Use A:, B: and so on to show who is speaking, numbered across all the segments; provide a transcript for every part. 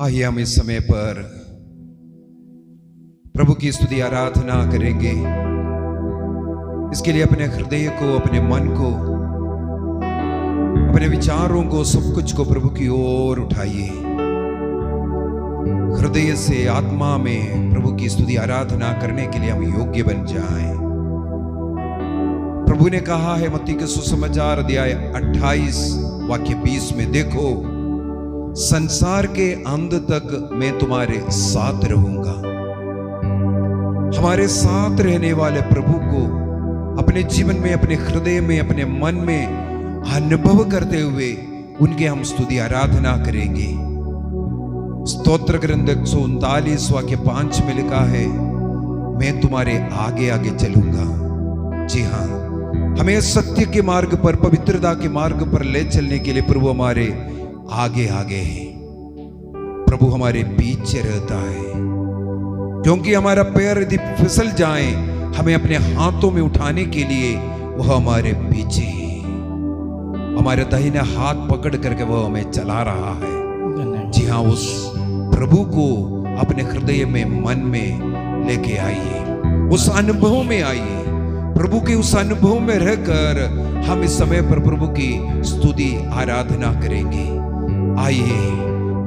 A: आइए हम इस समय पर प्रभु की स्तुति आराधना करेंगे। इसके लिए अपने हृदय को, अपने मन को, अपने विचारों को, सब कुछ को प्रभु की ओर उठाइए। हृदय से, आत्मा में प्रभु की स्तुति आराधना करने के लिए हम योग्य बन जाएं। प्रभु ने कहा है मत्ती के सुसमाचार अध्याय 28 वाक्य 20 में, देखो संसार के अंत तक मैं तुम्हारे साथ रहूंगा। हमारे साथ रहने वाले प्रभु को अपने जीवन में, अपने हृदय में, अपने मन में अनुभव करते हुए उनके हम स्तुति आराधना करेंगे। स्तोत्र ग्रंथ 139 वाक्य 5 में लिखा है, मैं तुम्हारे आगे आगे चलूंगा। जी हाँ, हमें सत्य के मार्ग पर, पवित्रता के मार्ग पर ले चलने के लिए प्रभु हमारे आगे आगे है। प्रभु हमारे पीछे रहता है, क्योंकि हमारा पैर यदि फिसल जाए, हमें अपने हाथों में उठाने के लिए वह हमारे पीछे है। हमारे दाहिने हाथ पकड़ करके वह हमें चला रहा है। जी हाँ, उस प्रभु को अपने हृदय में, मन में लेके आइए, उस अनुभव में आइए। प्रभु के उस अनुभव में रहकर हम इस समय पर प्रभु की स्तुति आराधना करेंगे। आइए,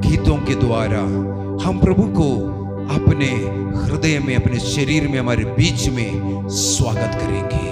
A: गीतों के द्वारा हम प्रभु को अपने हृदय में, अपने शरीर में, हमारे बीच में स्वागत करेंगे।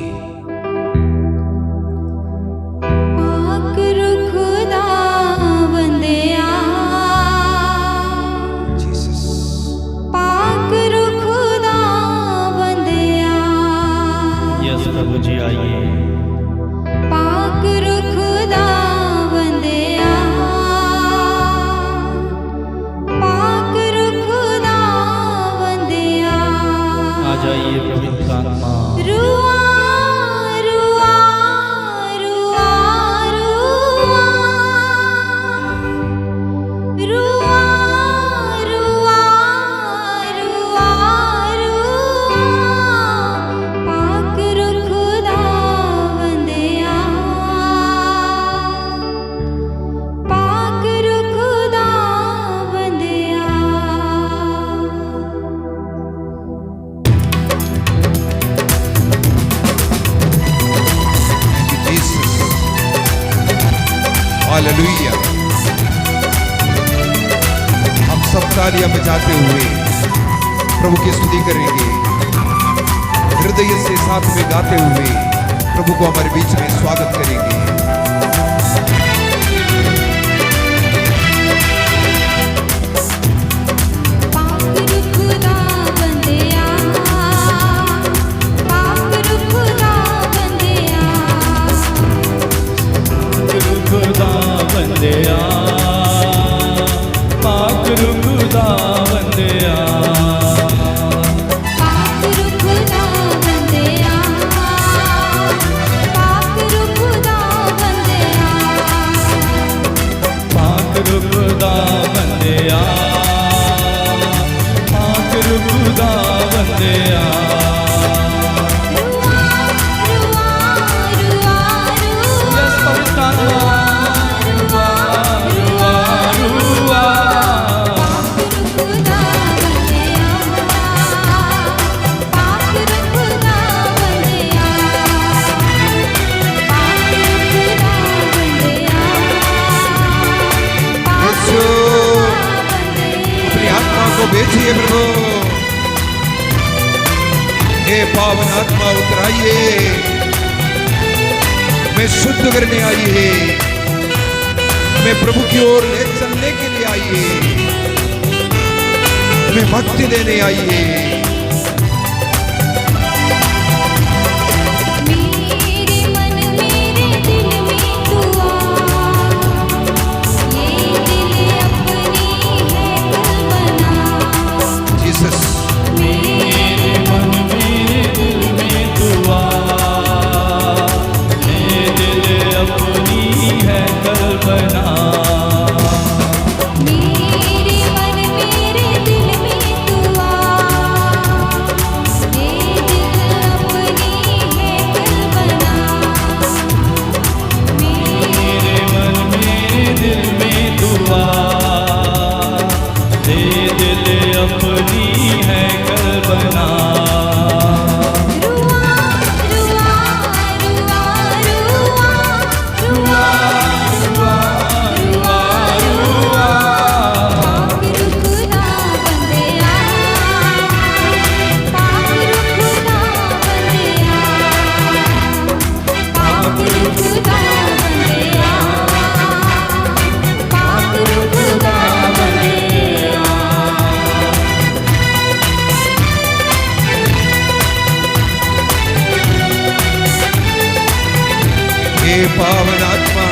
A: हालेलुया। हम सब तालियां बजाते हुए प्रभु की स्तुति करेंगे, हृदय से साथ में गाते हुए प्रभु को हमारे बीच में स्वागत करेंगे। भेजिए प्रभु, हे पावन आत्मा उतराइए, हमें शुद्ध करने आई है, हमें प्रभु की ओर ले चलने के लिए आई है, हमें भक्ति देने आई है।
B: मेरे मन मेरे दिल में तू आ। ले अपनी है कल बना।
A: हे पावन आत्मा,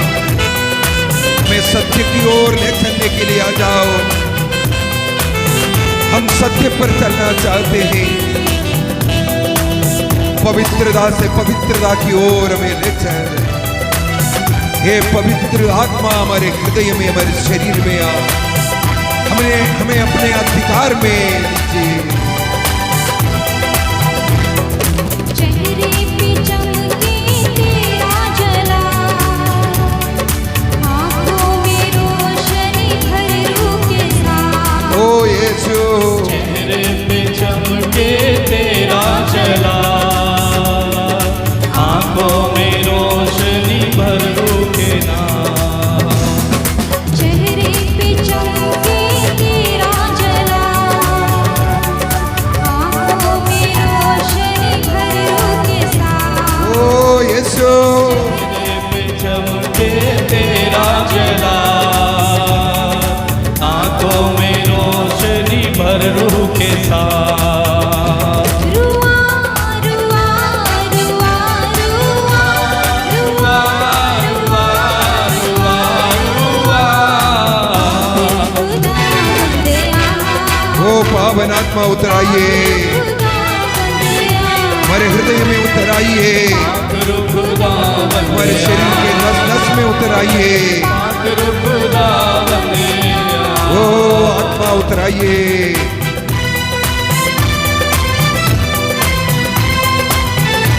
A: मैं सत्य की ओर ले चलने के लिए आ जाओ। हम सत्य पर चलना चाहते हैं, पवित्रता से पवित्रता की ओर हमें ले चल। हे पवित्र आत्मा, हमारे हृदय में, हमारे शरीर में आ, हमें अपने अधिकार में लीजिए।
B: चेहरे पे चमके तेरा जला, आंखों में रोशनी भर के ना।
C: चेहरे पे चमके तेरा जला, आंखों में रोशनी भर के साथ।
A: ओ यीशु,
B: चेहरे पे चमके तेरा जला, आंखों में रोशनी भर रूह के साथ।
C: रुआ रुआ रुआ रुआ रुआ
B: रुआ रुआ
C: खुदा बंदे आ,
A: ओ पावन आत्मा उतर आइए, हमारे हृदय में उतर आइए,
B: खुदा
A: हमारे शरीर के नस नस में उतर आइए।
B: खुदा बंदे
A: ओ आत्मा उतर आइए।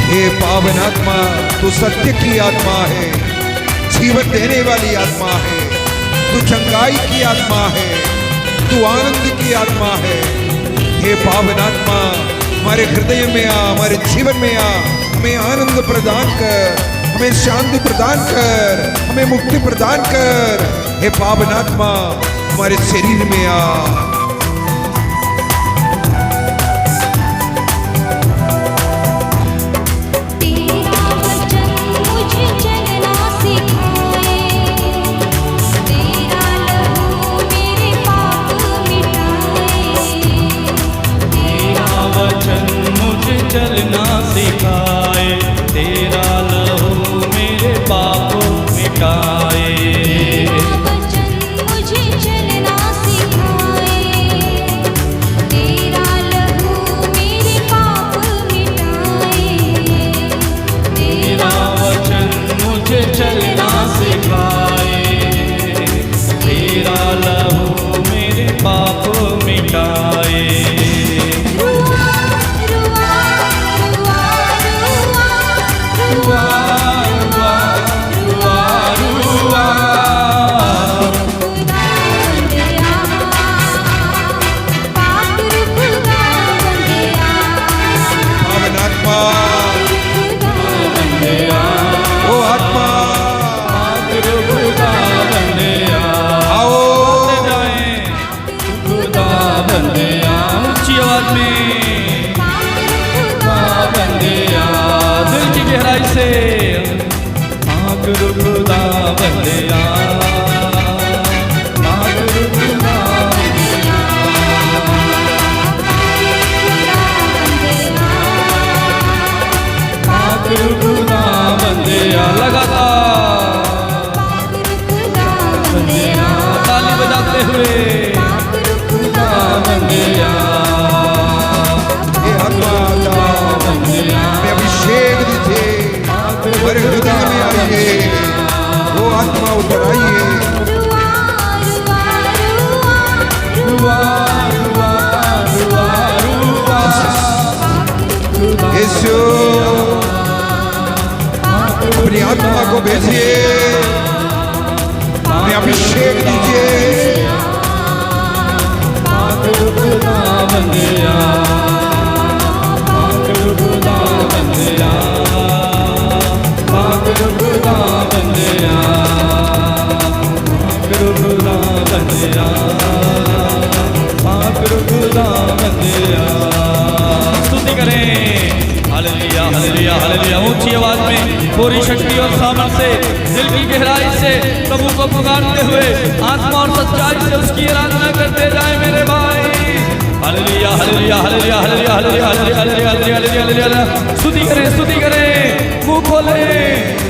A: हे पावन आत्मा, तू सत्य की आत्मा है, जीवन देने वाली आत्मा है, तू चंगाई की आत्मा है, तू आनंद की आत्मा है। हे पावन आत्मा, हमारे हृदय में आ, हमारे जीवन में आ, हमें आनंद प्रदान कर, हमें शांति प्रदान कर, हमें मुक्ति प्रदान कर। हे पावन आत्मा, हमारे शरीर में आ।
C: तेरा वचन मुझे चलना सिखाए, तेरा लहू मेरे पाप मिटाए।
B: तेरा वचन मुझे चलना सिखाए, तेरा लहू मेरे पाप मिटाए। चलना सिखाए, तेरा लहू मेरे पाप मिटाए।
C: रुआ रुआ रुआ रुआ रुआ
B: रुआ रुआ
C: खुदा बंदे आ, पाक खुदा बंदे आ,
A: पावन आत्मा,
C: खुदा बंदे आ,
A: ओ आत्मा
B: खुदा बंदे
A: आओ।
B: खुदा बंदे ऊंची आवाज में खुदा बंदे दिल की गहराई से खुदा बंदे खुदा बंदे लगातार ताली बजाते हुए खुदा बंदे
A: हे आत्मा का मैं अभिषेक दीजिए, हमारे हृदय में आइए। वो आत्मा उतर आइए।
C: रुआ रुआ रुआ
B: रुआ रुआ रुआ रुआ
A: यीशु, अपनी आत्मा को भेजिए, हमें अभिषेक दीजिए।
B: बंदिया पाक खुदा बंदिया। स्तुति करें, हालेलुया हालेलुया हालेलुया। ऊंची आवाज में पूरी शक्ति और सामर्थ से दिल की गहराई से प्रभु को पुकारते हुए आत्मा और सच्चाई से उसकी आराधना करते जाए मेरे भाई। Hallelujah hallelujah hallelujah hallelujah hallelujah hallelujah hallelujah hallelujah. स्तुति करें, स्तुति करें, मुंह खोले,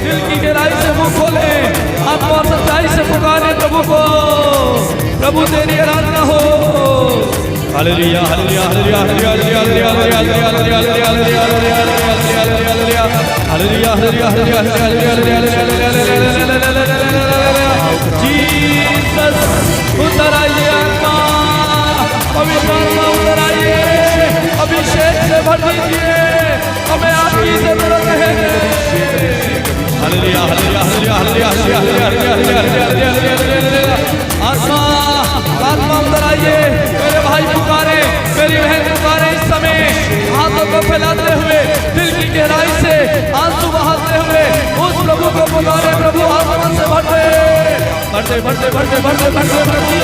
B: दिल की गहराई से मुंह खोले, आत्मा और सच्चाई से पुकारे प्रभु को। प्रभु तेरी आराधना हो। Hallelujah hallelujah hallelujah hallelujah hallelujah hallelujah hallelujah hallelujah hallelujah hallelujah hallelujah hallelujah. Jesus उतर आइए, आत्मा पवित्र आत्मा उतर आइए, अभिषेक से भर दीजिए, हमें आपकी जरूरत है। Hallelujah hallelujah hallelujah hallelujah hallelujah hallelujah hallelujah. आत्मा आत्मा उतर आइए, मेरे भाई पुकारे, मेरी बहन पुकारे इस समय, हाथों को फैलाते हुए, दिल की गहराई से आंसू बहाते हुए उस प्रभु को पुकारे। प्रभु आत्मा से भरते भरते भरते भरते भरते भरते भरते।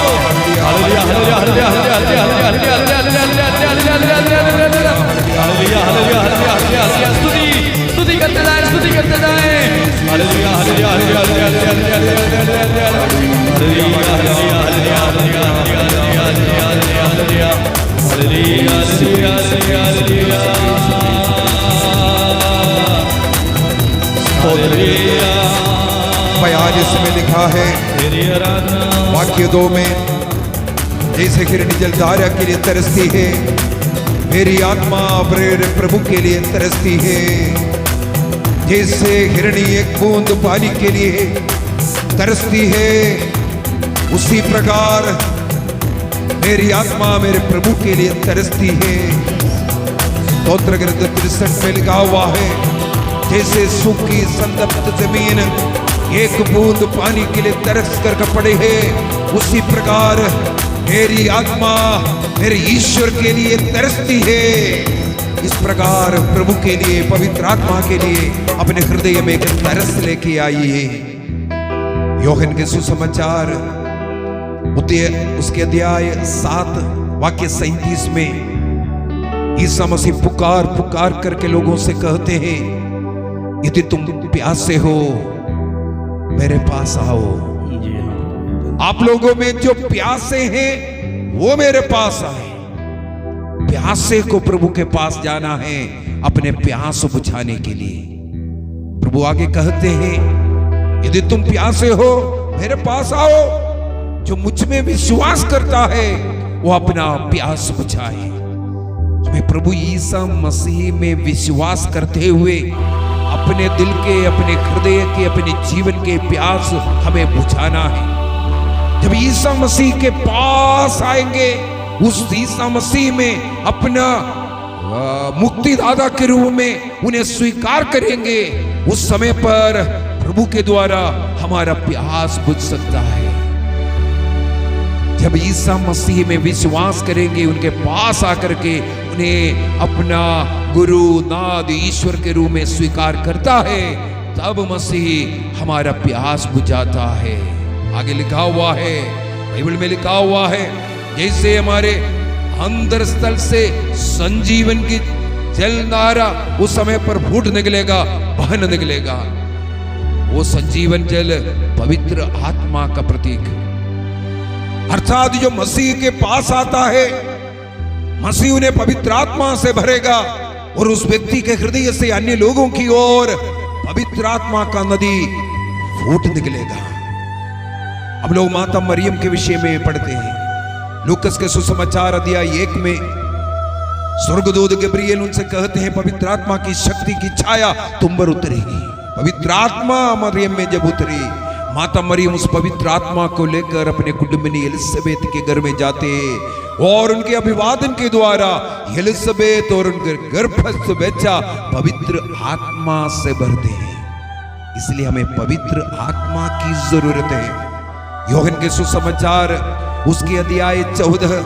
B: Hallelujah hallelujah hallelujah hallelujah hallelujah hallelujah hallelujah hallelujah. स्तुति स्तुति करते जाए, स्तुति करते जाए। Hallelujah hallelujah hallelujah hallelujah hallelujah hallelujah hallelujah hallelujah.
A: 42 में लिखा है वाक्य 2 में, जैसे हिरणी जलधारा के लिए तरसती है, मेरी आत्मा मेरे प्रभु के लिए तरसती है। जैसे हिरणी एक बूंद पानी के लिए तरसती है, उसी प्रकार मेरी आत्मा मेरे प्रभु के लिए तरसती है। स्तोत्र ग्रंथ 63 में लिखा हुआ है, जैसे सूखी संतप्त जमीन एक बूंद पानी के लिए तरस कर पड़े है, उसी प्रकार मेरी आत्मा मेरे ईश्वर के लिए तरसती है। इस प्रकार प्रभु के लिए, पवित्र आत्मा के लिए अपने हृदय में एक तरस लेके आई है। यूहन्ना के सुसमाचार उसके अध्याय 7 वाक्य 37 में ईसा मसीह पुकार पुकार करके लोगों से कहते हैं, यदि तुम प्यासे हो मेरे पास आओ। आप लोगों में जो प्यासे हैं वो मेरे पास आए। प्यासे को प्रभु के पास जाना है अपने प्यास बुझाने के लिए। प्रभु आगे कहते हैं, यदि तुम प्यासे हो मेरे पास आओ। जो मुझ में विश्वास करता है वो अपना प्यास बुझाए। हमें प्रभु ईसा मसीह में विश्वास करते हुए अपने दिल के, अपने हृदय के, अपने जीवन के प्यास हमें बुझाना है। जब ईसा मसीह के पास आएंगे, उस ईसा मसीह में अपना मुक्तिदाता के रूप में उन्हें स्वीकार करेंगे, उस समय पर प्रभु के द्वारा हमारा प्यास बुझ सकता है। जब ईसा मसीह में विश्वास करेंगे, उनके पास आकर के उन्हें अपना गुरु नाथ ईश्वर के रूप में स्वीकार करता है, तब मसीह हमारा प्यास बुझाता है। आगे लिखा हुआ है, बाइबल में लिखा हुआ है, जैसे हमारे अंदर स्थल से संजीवन की जलधारा उस समय पर फूट निकलेगा, बहन निकलेगा। वो संजीवन जल पवित्र आत्मा का प्रतीक है। अर्थात जो मसीह के पास आता है, मसीह उन्हें पवित्र आत्मा से भरेगा और उस व्यक्ति के हृदय से अन्य लोगों की ओर पवित्र आत्मा का नदी फूट निकलेगा। अब लोग माता मरियम के विषय में पढ़ते हैं। लूकस के सुसमाचार अध्याय 1 में स्वर्गदूत गब्रिएल उनसे कहते हैं, पवित्र आत्मा की शक्ति की छाया तुम पर उतरेगी। पवित्र आत्मा मरियम में जब उतरी, माता मरियम उस पवित्र आत्मा को लेकर अपने कुटुंबिनी एलिजाबेथ के घर में जाते और उनके अभिवादन के द्वारा एलिजाबेथ और उनके गर्भस्थ बच्चा पवित्र आत्मा से भरते हैं। इसलिए हमें पवित्र आत्मा की जरूरत है। यूहन्ना के सुसमाचार उसके अध्याय 14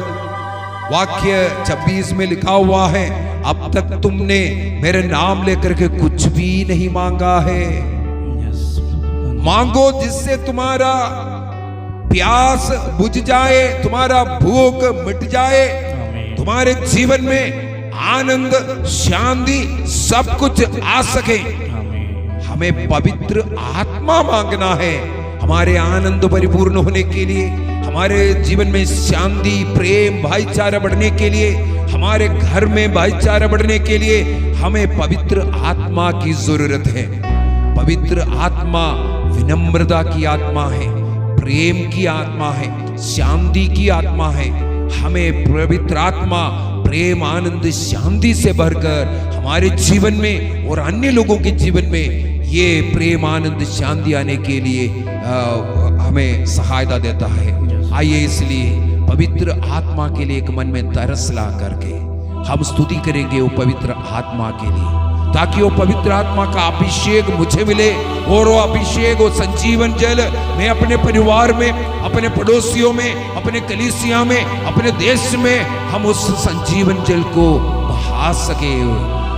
A: वाक्य 26 में लिखा हुआ है, अब तक तुमने मेरे नाम लेकर के कुछ भी नहीं मांगा है। मांगो जिससे तुम्हारा प्यास बुझ जाए, तुम्हारा भूख मिट जाए,
B: आमीन।
A: तुम्हारे जीवन में आनंद, शांति सब कुछ आ सके।
B: आमीन।
A: हमें पवित्र आत्मा मांगना है हमारे आनंद परिपूर्ण होने के लिए, हमारे जीवन में शांति, प्रेम, भाईचारा बढ़ने के लिए, हमारे घर में भाईचारा बढ़ने के लिए हमें पवित्र आत्मा की जरूरत है। पवित्र आत्मा विनम्रता की आत्मा है, प्रेम की आत्मा है, शांति की आत्मा है। हमें पवित्र आत्मा प्रेम, आनंद, शांति से भरकर हमारे जीवन में और अन्य लोगों के जीवन में ये प्रेम, आनंद, शांति आने के लिए हमें सहायता देता है। आइए इसलिए पवित्र आत्मा के लिए एक मन में तरस ला करके हम स्तुति करेंगे वो पवित्र आत्मा के लिए, ताकि वो पवित्र आत्मा का अभिषेक मुझे मिले और वो अभिषेक, वो संजीवन जल मैं अपने परिवार में, अपने पड़ोसियों में, अपने कलीसिया में, अपने देश में हम उस संजीवन जल को बहा सके।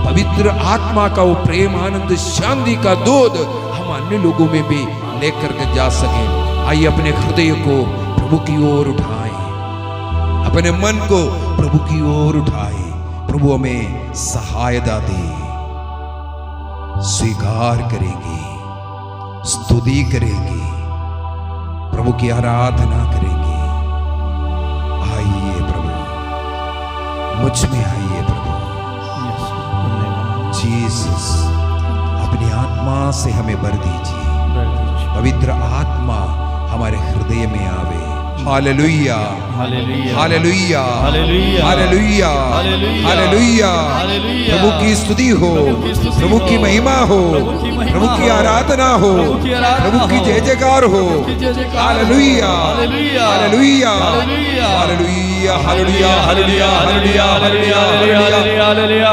A: पवित्र आत्मा का वो प्रेम, आनंद, शांति का दूध हम अन्य लोगों में भी लेकर के जा सके। आइए अपने हृदय को प्रभु की ओर उठाएं, अपने मन को प्रभु की ओर उठाएं। प्रभु हमें सहायता दे, स्वीकार करेंगे, स्तुति करेंगे, प्रभु की आराधना करेंगे। आइए प्रभु, मुझ में आइए प्रभु। जीसस, अपनी आत्मा से हमें भर दीजिए, पवित्र आत्मा हमारे हृदय में आवे। Hallelujah,
B: hallelujah,
A: hallelujah,
B: hallelujah,
A: hallelujah,
B: hallelujah,
A: hallelujah.
B: Hallelujah.
A: प्रभु की स्तुति हो, प्रभु की महिमा हो, प्रभु की आराधना हो, प्रभु की जय जयकार हो। Hallelujah,
B: hallelujah,
A: hallelujah,
B: hallelujah,
A: hallelujah, hallelujah, hallelujah, hallelujah, hallelujah,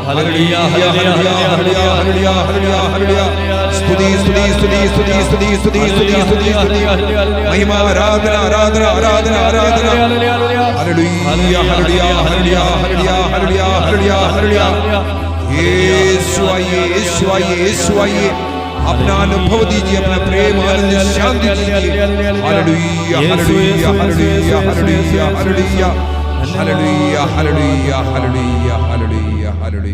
A: hallelujah,
B: hallelujah,
A: hallelujah, hallelujah, hallelujah, hallelujah. स्तुति, स्तुति, स्तुति, स्तुति, स्तुति, स्तुति, स्तुति, स्तुति, स्तुति, महिमा, आराधना, आराधना, आराधना, आराधना। Hallelujah, hallelujah, hallelujah, hallelujah, hallelujah, hallelujah, hallelujah. Yeshu आइए, यीशु आइए, यीशु आइए। अपना अनुभव दीजिए, अपना प्रेम, आनंद, शांति दीजिए। Hallelujah, hallelujah, hallelujah, hallelujah, hallelujah, hallelujah, hallelujah, hallelujah, hallelujah, hallelujah.